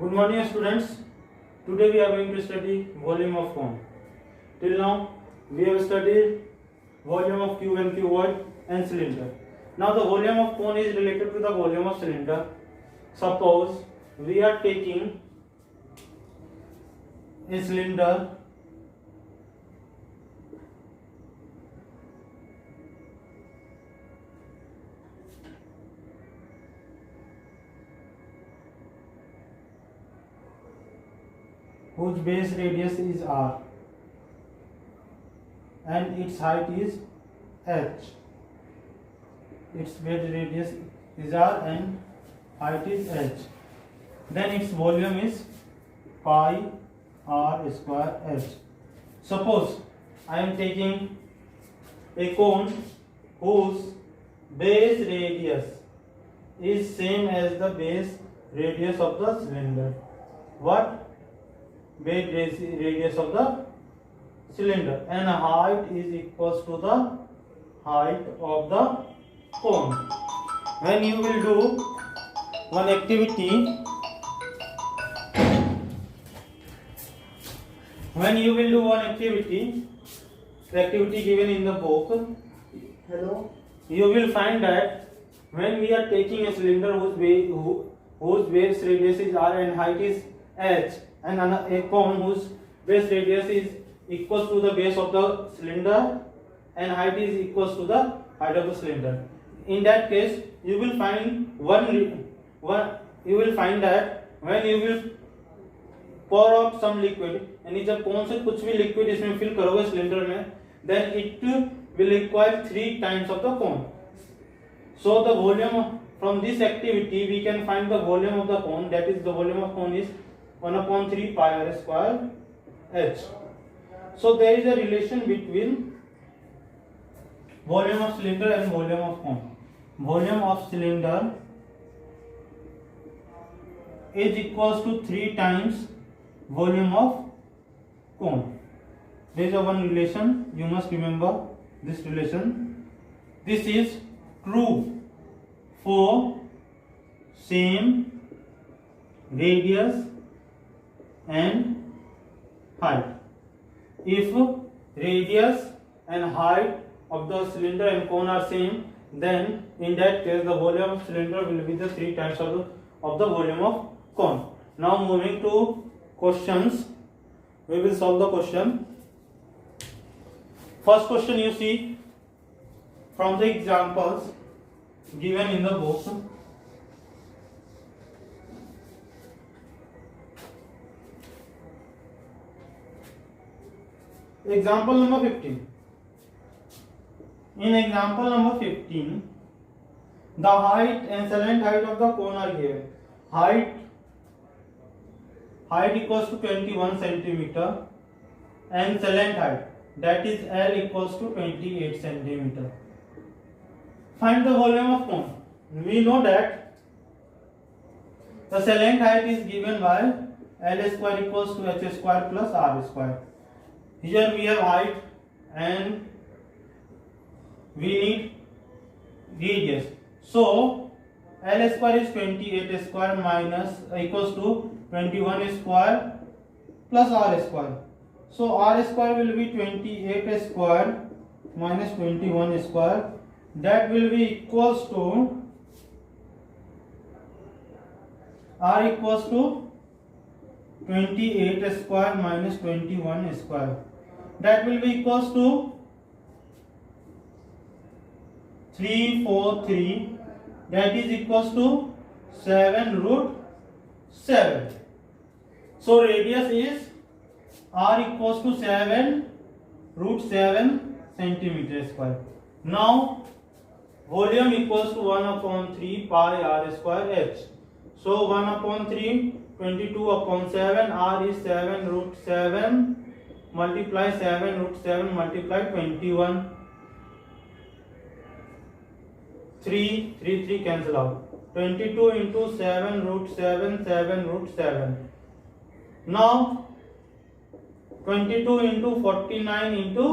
Good morning, students. Today we are going to study volume of cone. Till now we have studied volume of cube and cuboid and cylinder. Now the volume of cone is related to the volume of cylinder. Suppose we are taking a cylinder whose base radius is r and its height is h. Its base radius is r and height is h. Then its volume is pi r square h. Suppose I am taking a cone whose base radius is same as the base radius of the cylinder. What? Base radius of the cylinder, and height is equals to the height of the cone. When you will do one activity, the activity given in the book, you will find that when we are taking a cylinder whose base radius is r and height is h, and a cone whose base radius is equals to the base of the cylinder and height is equals to the height of the cylinder. In that case, you will find that when you will pour out some liquid, यानी जब कौन से कुछ भी liquid इसमें fill करोगे cylinder में, then it will require 3 times of the cone. So the volume from this activity we can find the volume of the cone, that is the volume of cone is 1/3 pi r square h. So there is a relation between volume of cylinder and volume of cone. Volume of cylinder is equals to 3 times volume of cone. There is a one relation, you must remember this relation. This is true for same radius and height. If radius and height of the cylinder and cone are same, then in that case the volume of cylinder will be the 3 times of the volume of cone. Now moving to questions, we will solve the question. First question you see from the examples given in the book. Example number 15. In example number 15, the height and salient height of the cone are given. Height equals to 21 centimeter and salient height, that is L, equals to 28 centimeter. Find the volume of cone. We know that the salient height is given by L square equals to h square plus r square. Here we have height and we need radius. So L square is 28 square minus equals to 21 square plus r square. So r square will be 28 square minus 21 square. That will be equals to r equals to 28 square minus 21 square. That will be equals to 343. That is equals to 7 root 7. So radius is r equals to 7 root 7 centimeter square. Now volume equals to 1/3 pi r square h. So 1/3 22/7, r is 7 root 7 multiply 7 root 7 multiply 21. 3 cancel out. 22 into 7 root 7, 7 root 7. Now 22 into 49 into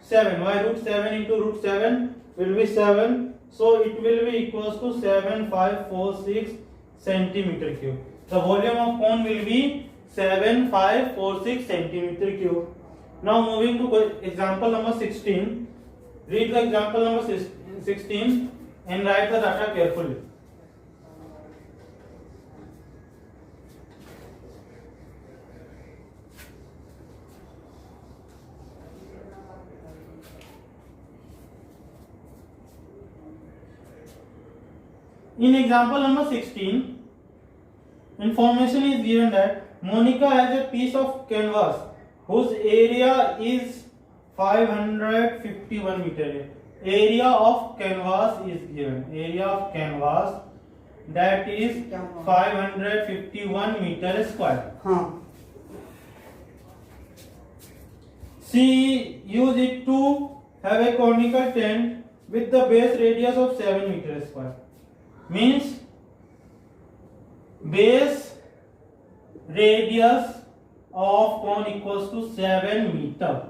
7. Why root 7 into root 7 will be 7. So it will be equals to 7546 centimeter cube. The volume of cone will be 7546 centimeter cube. Now moving to example number 16. Read the example number 16 and write the data carefully. In example number 16, information is given that Monica has a piece of canvas whose area is 551 meter. Area of canvas is given. Area of canvas, that is 551 meter square. She used it to have a conical tent with the base radius of 7 meter square. Means base radius of cone equals to 7 meter.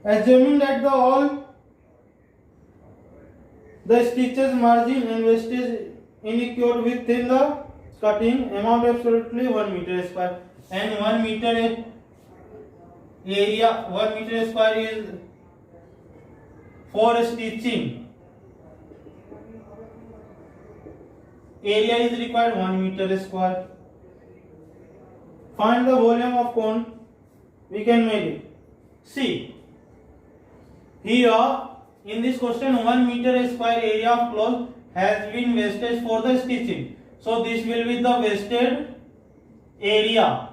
Assuming that all the stitches, margin and wastage incurred within the cutting amount absolutely 1 meter square, and 1 meter area, 1 meter square is for stitching. Area is required 1 meter square. Find the volume of cone. We can make it. See, here in this question 1 meter square area of cloth has been wasted for the stitching. So this will be the wasted area.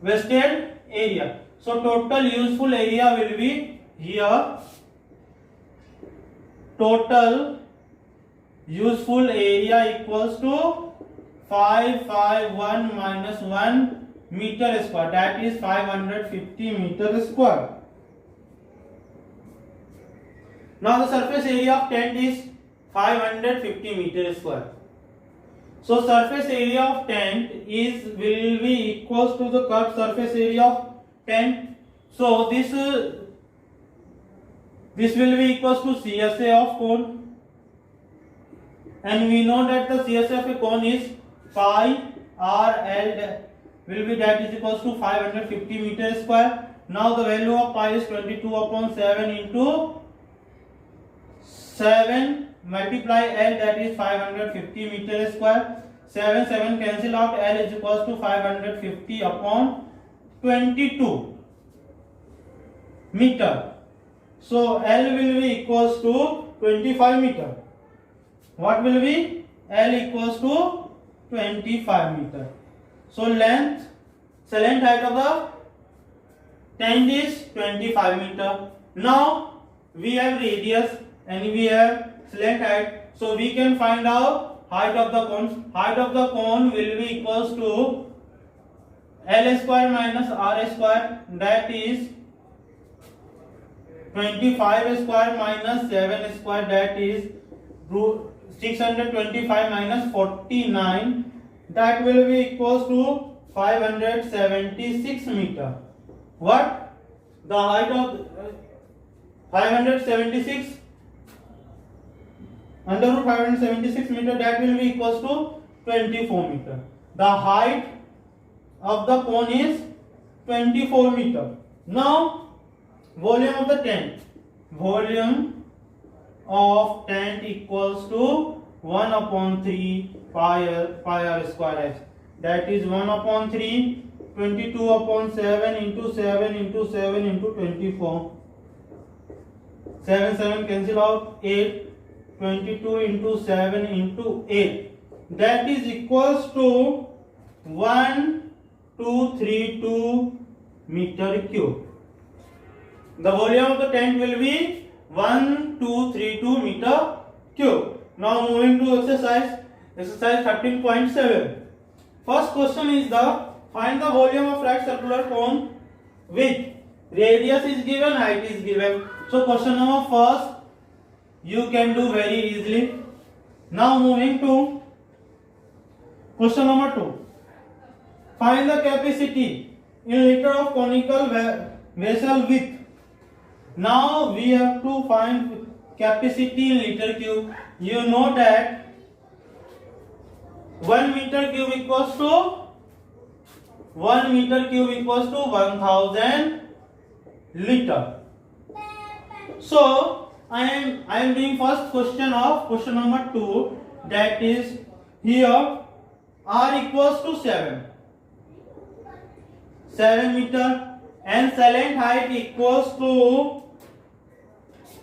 Wasted area. So total useful area will be here. Total useful area equals to 551 minus 1 meter square, that is 550 meter square. Now the surface area of tent is 550 meter square. So surface area of tent will be equals to the curved surface area of tent. So this will be equals to CSA of cone. And we know that the CSA of a cone is pi r l will be, that is equals to 550 meter square. Now the value of pi is 22 upon 7 into 7 multiply l, that is 550 meter square. 7 cancel out, l is equals to 550 upon 22 meter. So l will be equals to 25 meter. What will be? L equals to 25 meter. So length height of the tent is 25 meter. Now we have radius and we have slant height. So we can find out height of the cone. Height of the cone will be equals to L square minus R square, that is 25 square minus 7 square, that is 625 minus 49, that will be equals to 576 meter. What? The height of 576 under root 576 meter, that will be equals to 24 meter. The height of the cone is 24 meter. Now volume of the tent. Volume of tent equals to 1 upon 3 pi r square h, that is 1 upon 3, 22 upon 7 into 7 into 7 into 24. 7 cancel out, 8, 22 into 7 into 8, that is equals to 1232 meter cube. The volume of the tent will be 1232 meter cube. Now moving to exercise 13.7. First question is find the volume of right circular cone with radius is given, height is given. So question number first you can do very easily. Now moving to question number 2. Find the capacity in liter of conical vessel width. Now we have to find capacity in liter cube. You know that 1 meter cube equals to 1000 liter. So I am doing first question number 2, that is here R equals to 7 meter and saline height equals to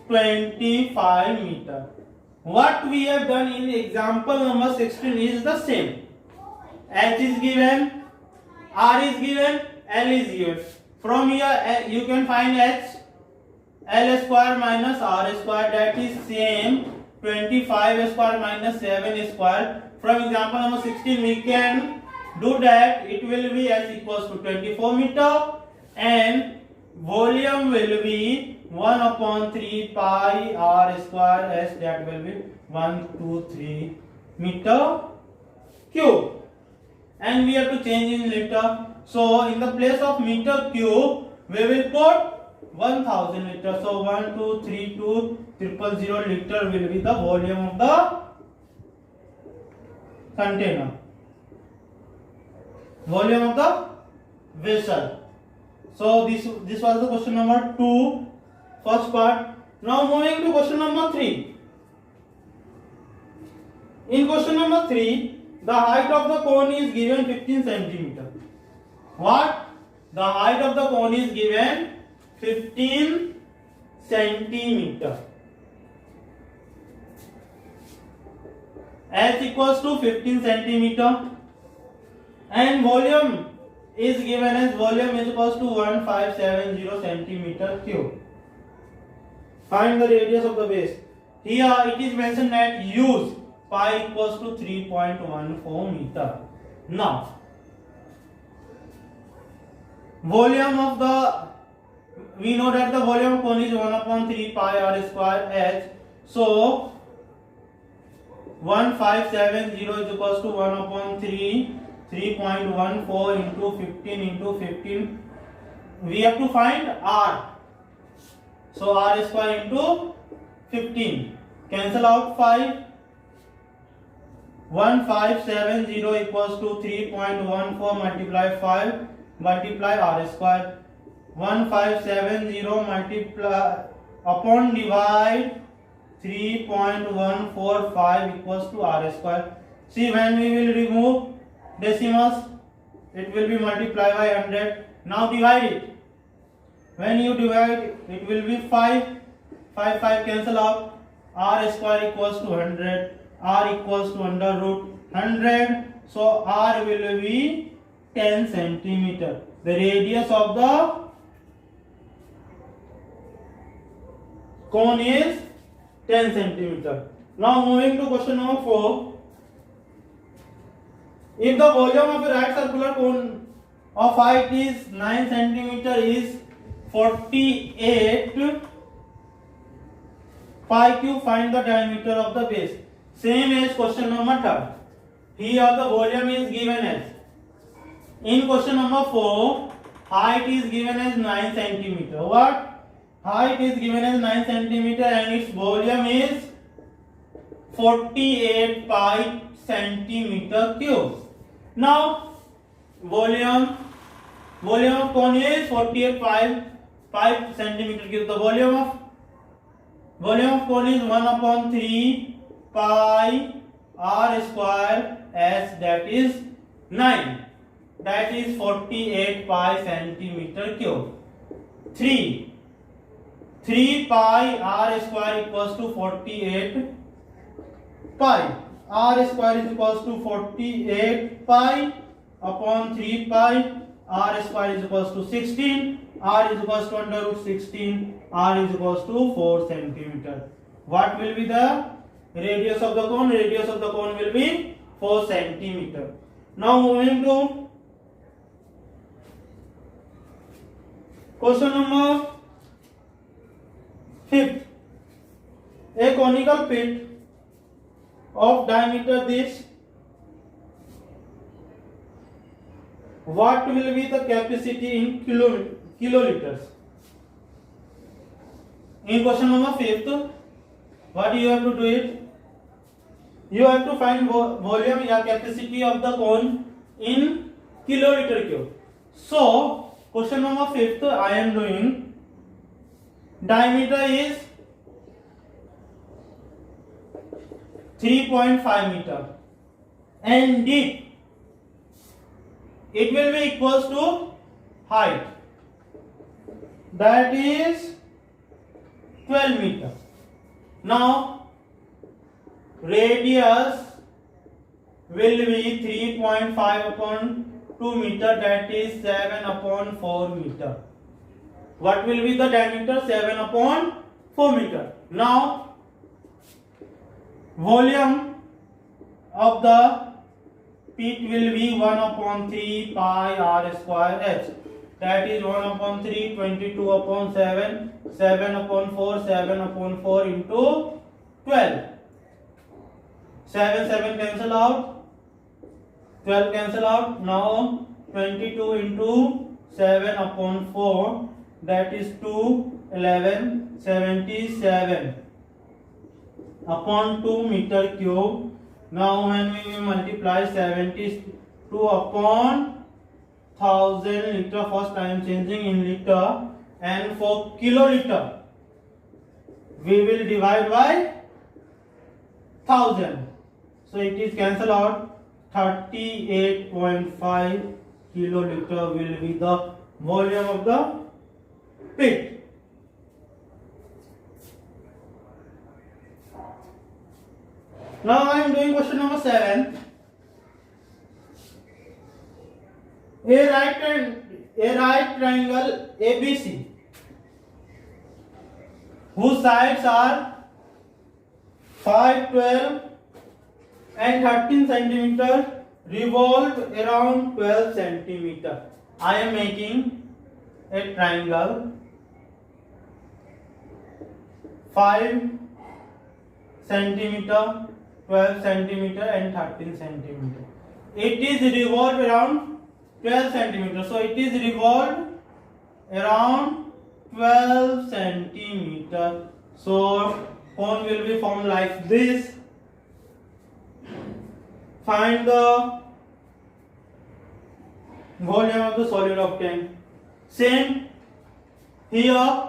25 meter. What we have done in example number 16 is the same. H is given, R is given, L is given. From here you can find H, L square minus R square, that is same 25 square minus 7 square. From example number 16 we can do that. It will be S equals to 24 meter and volume will be 1 upon 3 pi R square S, that will be 123 meter cube, and we have to change in liter. So in the place of meter cube we will put 1000 liter. So 1232000 liter will be the volume of the container, volume of the vessel. So this was the question number 2, first part. Now moving to question number 3. In question number 3, the height of the cone is given 15 centimeter. What? The height of the cone is given 15 centimeter. H equals to 15 centimeter and volume is given as volume is equals to 1570 centimeter cube. Find the radius of the base. Here it is mentioned that use pi equals to 3.14 meter. Now volume of we know that the volume of cone is 1 upon 3 pi R square H. So 1570 is equals to 1 upon 3.14 into 15. We have to find R. So R square into 15. Cancel out 5. 1570 equals to 3.14 multiply 5 multiply R square. 1570 multiply upon divide 3.145 equals to R square. See, when we will remove decimals, it will be multiplied by 100. Now divide it. When you divide, it will be 5 cancel out. R square equals to 100. R equals to under root 100. So R will be 10 centimeter. The radius of the cone is 10 centimeter. Now moving to question number 4. If the volume of a right circular cone of height is 9 centimeter is 48 pi cube, find the diameter of the base. Same as question number 3. Here the volume is given as, in question number 4, height is given as 9 centimeter. What? Height is given as 9 centimeter and its volume is 48 pi centimeter cube. Now volume of cone is 48 pi centimeter cube. The volume of cone is 1 upon 3 pi R square S, that is 9. That is 48 pi centimeter cube. 3 pi R square equals to 48 pi. R square is equals to 48 pi upon 3 pi. R square is equals to 16. R is equals to under root 16. R is equals to 4 centimeter. What will be the radius of the cone? Radius of the cone will be 4 centimeter. Now moving to question number 5. A conical pit of diameter this, what will be the capacity in kiloliters? In question number 5, what you have to do it? You have to find volume या capacity of the cone in kiloliter cube. So question number 5th I am doing. Diameter is 3.5 meter and deep it will be equals to height, that is 12 meter. Now radius will be 3.5 upon 2 meter, that is 7 upon 4 meter. What will be the diameter? 7 upon 4 meter. Now volume of the pit will be 1 upon 3 pi r square h, that is 1 upon 3, 22 upon 7, 7 upon 4, 7 upon 4 into 12. 7 cancel out, 12 cancel out. Now 22 into 7 upon 4, that is 2, 11, 77 upon 2 meter cube. Now when we will multiply 72 upon 1000 liter, first I am changing in liter, and for kiloliter we will divide by 1000. So it is cancel out. 38.5 kiloliter will be the volume of the pit. Now I am doing question number 7. A right triangle ABC whose sides are 5, 12 and 13 centimeter revolved around 12 centimeter. I am making a triangle 5 centimeter, 12 centimeter and 13 centimeter. It is revolved around 12 centimeter. So it is revolved around 12 centimeter. So cone will be formed like this. Find the volume of the solid of tank. Same here.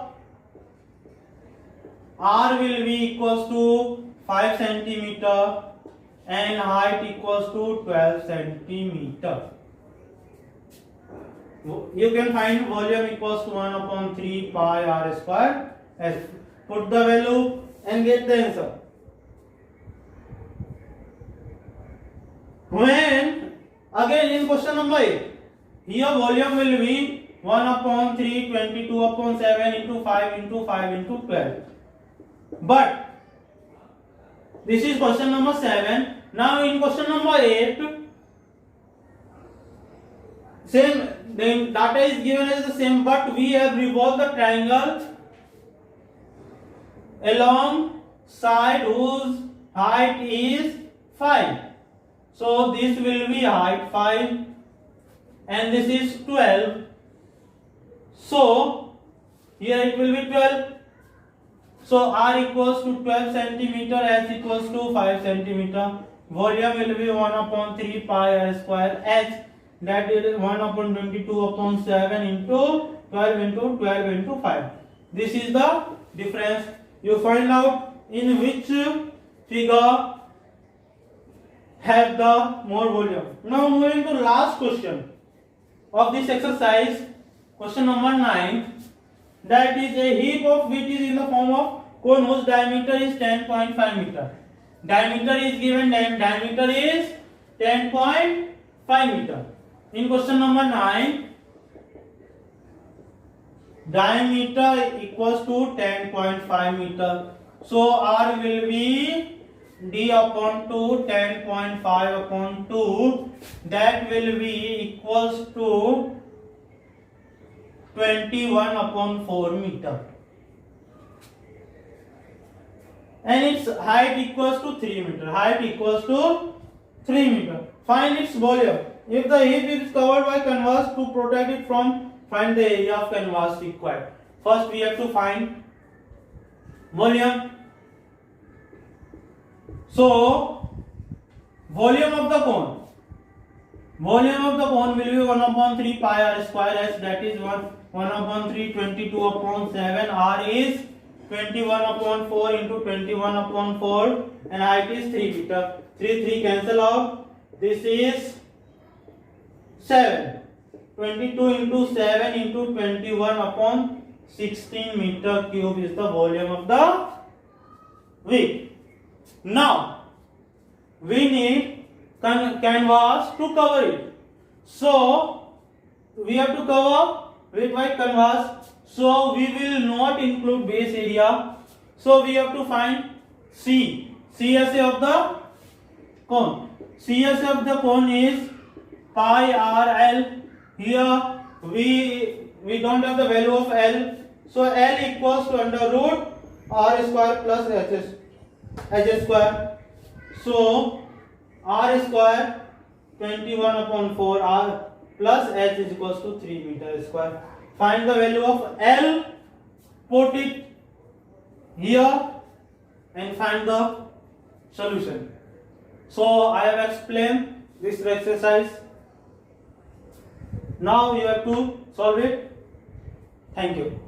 R will be equals to 5 centimeter and height equals to 12 centimeter. You can find volume equals to 1 upon 3 pi r square s. Put the value and get the answer. When again in question number 8, here volume will be 1 upon 3, 22 upon 7 into 5 into 5 into 12. But this is question number 7. Now in question number 8, same the data is given as the same, but we have revolved the triangle along side whose height is 5. So this will be height 5 and this is 12. So here it will be 12. So r equals to 12 centimeter, s equals to 5 centimeter. Volume will be 1 upon 3 pi r square h, that is 1 upon 22 upon 7 into 12 into 12 into 5. This is the difference. You find out in which figure have the more volume. Now moving to last question of this exercise, question number 9. That is a heap of wheat is in the form of cone whose diameter is 10.5 meter. Diameter is given, diameter is 10.5 meter. In question number 9, diameter equals to 10.5 meter. So R will be d upon 2, 10.5 upon 2, that will be equals to 21 upon 4 meter. And its height equals to 3 meter. Height equals to 3 meter. Find its volume. If the heap is covered by canvas, to protect it from, find the area of canvas required. First we have to find volume. So volume of the cone. Volume of the cone will be 1 upon 3 pi r square s, that is 1 upon 3, 22 upon 7. R is 21 upon 4 into 21 upon 4 and height is 3 meter. 3 cancel out. This is 7. 22 into 7 into 21 upon 16 meter cube is the volume of the wick. Now we need canvas to cover it. So we have to cover with white canvas. So we will not include base area. So we have to find CSA of the cone. CSA of the cone is pi r l. Here we don't have the value of L. So L equals to under root r square plus h square. So r square 21 upon 4 r plus h is equals to 3 meter square. Find the value of L, put it here and find the solution. So I have explained this exercise. Now you have to solve it. Thank you.